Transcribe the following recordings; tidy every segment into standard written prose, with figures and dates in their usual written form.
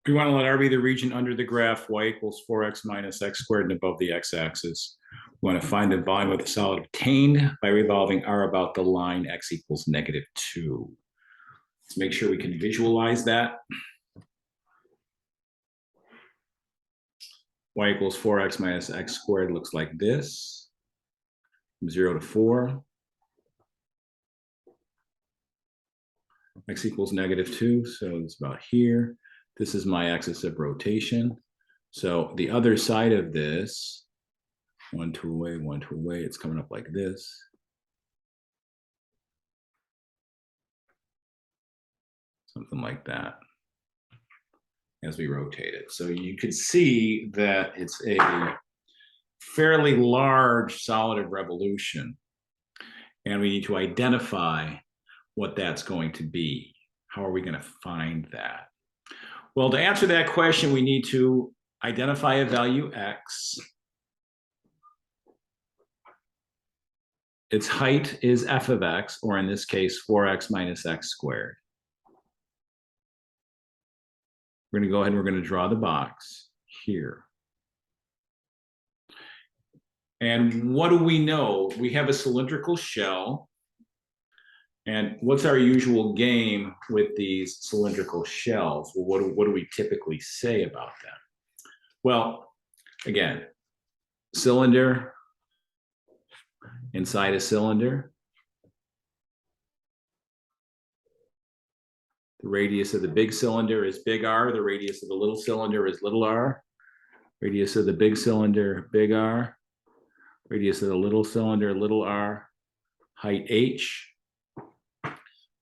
We want to let R be the region under the graph, y equals 4x minus x squared and above the x-axis. We want to find the volume of the solid obtained by revolving R about the line x equals -2. Let's make sure we can visualize that. Y equals 4x minus x squared looks like this, from 0 to 4. X equals -2, so it's about here. This is my axis of rotation. So the other side of this, 1, 2 away, 1, 2 away, it's coming up like this. Something like that as we rotate it. So you could see that it's a fairly large solid of revolution. And we need to identify what that's going to be. How are we going to find that? Well, to answer that question, we need to identify a value x. Its height is f of x, or in this case, 4x minus x squared. We're going to go ahead and we're going to draw the box here. And what do we know? We have a cylindrical shell. And what's our usual game with these cylindrical shells? Well, what do we typically say about them? Well, again, cylinder inside a cylinder. The radius of the big cylinder is big R. The radius of the little cylinder is little r. Radius of the big cylinder, big R. Radius of the little cylinder, little r. Height h.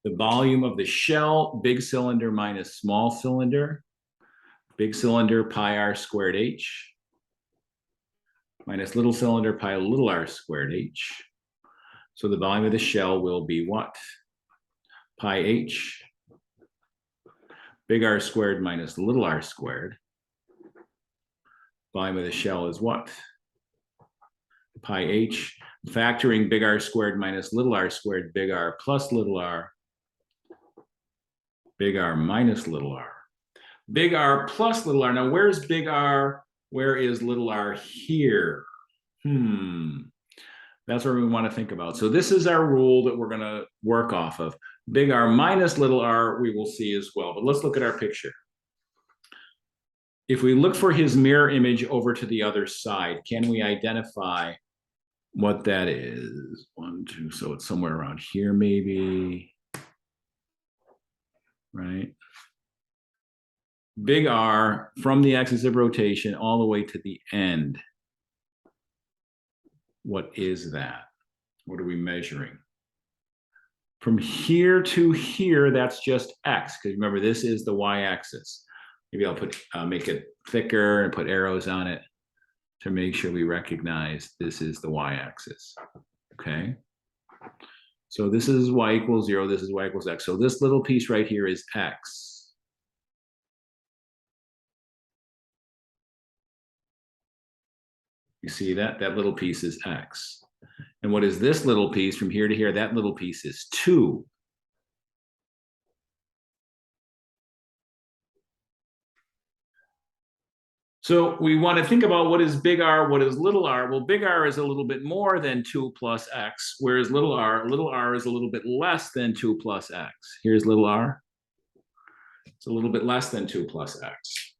The volume of the shell, big cylinder minus small cylinder. Big cylinder, pi r squared h. Minus little cylinder, pi little r squared h. So the volume of the shell will be what? Pi h. Big R squared minus little r squared. Volume of the shell is what? Pi h. Factoring big R squared minus little r squared, big R plus little r. Big R minus little r. Big R plus little r. Now, where's big R? Where is little r here? That's what we want to think about. So this is our rule that we're going to work off of. Big R minus little r, we will see as well. But let's look at our picture. If we look for his mirror image over to the other side, can we identify what that is? 1, 2, so it's somewhere around here maybe, right? Big R from the axis of rotation all the way to the end. What is that? What are we measuring? From here to here, that's just x, because remember, this is the y-axis. Maybe I'll make it thicker and put arrows on it to make sure we recognize this is the y-axis, okay? So this is y equals 0, this is y equals x. So this little piece right here is x. You see that? That little piece is x. And what is this little piece from here to here? That little piece is 2. So we want to think about what is big R, what is little r. Well, big R is a little bit more than 2 plus x, whereas little r is a little bit less than 2 plus x. Here's little r. It's a little bit less than 2 plus x.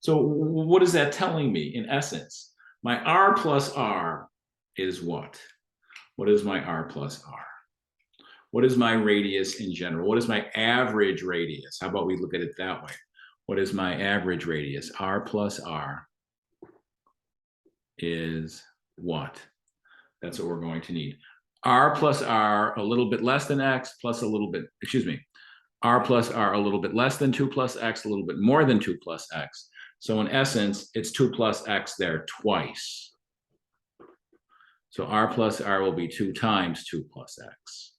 So what is that telling me in essence? My r plus r is what? What is my r plus r? What is my radius in general? What is my average radius? How about we look at it that way? What is my average radius? R plus r is what? That's what we're going to need. R plus r, a little bit less than x, plus a little bit, excuse me, r plus r, a little bit less than 2 plus x, a little bit more than 2 plus x. So in essence, it's 2 plus x there twice. So r plus r will be 2 times 2 plus x.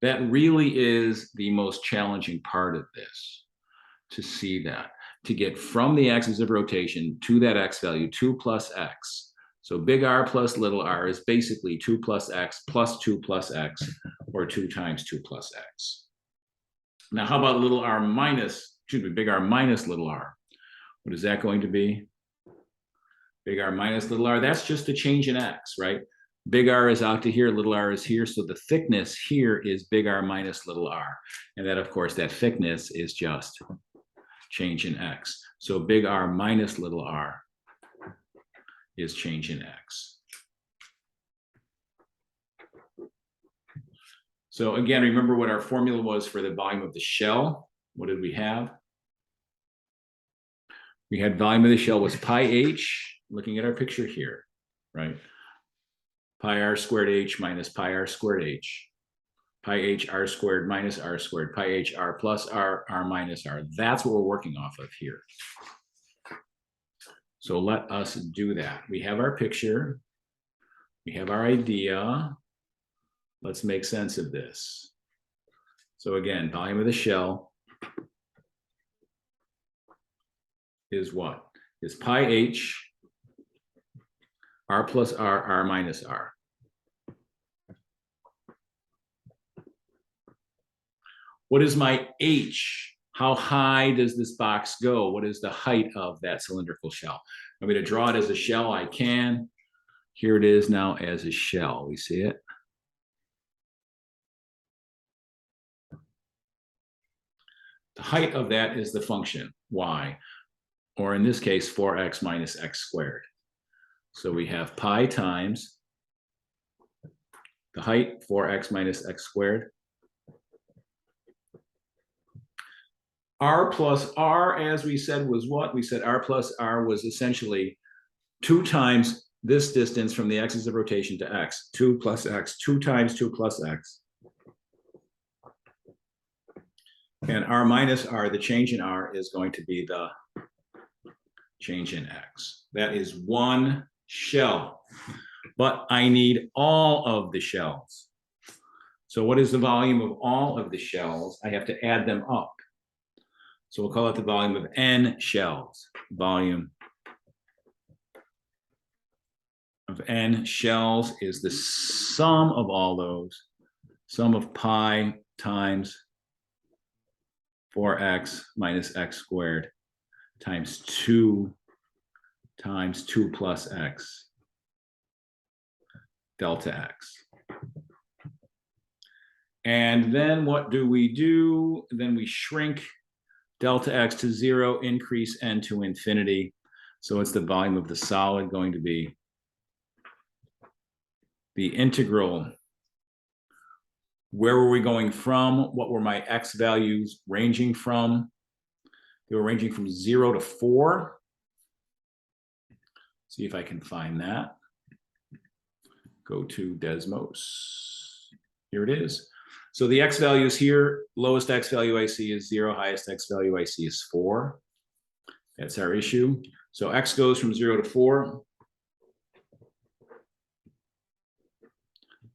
That really is the most challenging part of this, to see that, to get from the axis of rotation to that x value, 2 plus x. So big R plus little r is basically 2 plus x plus 2 plus x, or 2 times 2 plus x. Now, how about little r minus, excuse me, big R minus little r? What is that going to be? Big R minus little r, that's just a change in x, right? Big R is out to here, little r is here, so the thickness here is big R minus little r. And that, of course, that thickness is just change in x. So big R minus little r is change in x. So again, remember what our formula was for the volume of the shell. What did we have? We had volume of the shell was pi h, looking at our picture here, right? Pi r squared h minus pi r squared h. Pi h r squared minus r squared. Pi h r plus r, r minus r. That's what we're working off of here. So let us do that. We have our picture. We have our idea. Let's make sense of this. So again, volume of the shell is what? Is pi h, r plus r, r minus r. What is my h? How high does this box go? What is the height of that cylindrical shell? I'm going to draw it as a shell. I can. Here it is now as a shell. We see it? The height of that is the function, y, or in this case, 4x minus x squared. So we have pi times the height, 4x minus x squared. R plus r, as we said, was what? We said r plus r was essentially 2 times this distance from the axis of rotation to x. 2 plus x, 2 times 2 plus x. And r minus r, the change in r, is going to be the change in x. That is one shell. But I need all of the shells. So what is the volume of all of the shells? I have to add them up. So we'll call it the volume of n shells. Volume of n shells is the sum of all those. Sum of pi times 4x minus x squared times 2 plus x delta x. And then what do? Then we shrink delta x to 0, increase n to infinity. So it's the volume of the solid going to be the integral. Where were we going from? What were my x values ranging from? They were ranging from 0 to 4. See if I can find that. Go to Desmos. Here it is. So the x values here, lowest x value I see is 0, highest x value I see is 4. That's our issue. So x goes from 0 to 4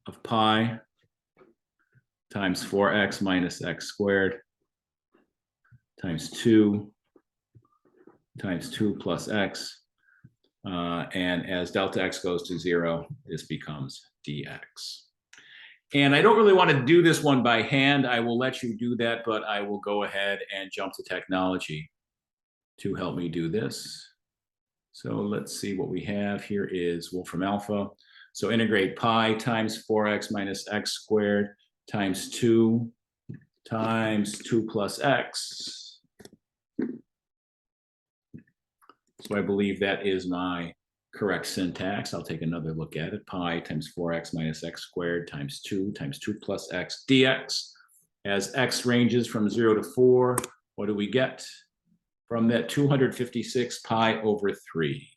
of pi times 4x minus x squared times 2 plus x. And as delta x goes to 0, this becomes dx. And I don't really want to do this one by hand. I will let you do that, but I will go ahead and jump to technology to help me do this. So let's see what we have. Here is Wolfram alpha. So integrate pi times 4x minus x squared times 2 plus x. So I believe that is my correct syntax. I'll take another look at it. Pi times 4x minus x squared times 2 plus x dx. As x ranges from 0 to 4, what do we get? From that 256 pi over 3.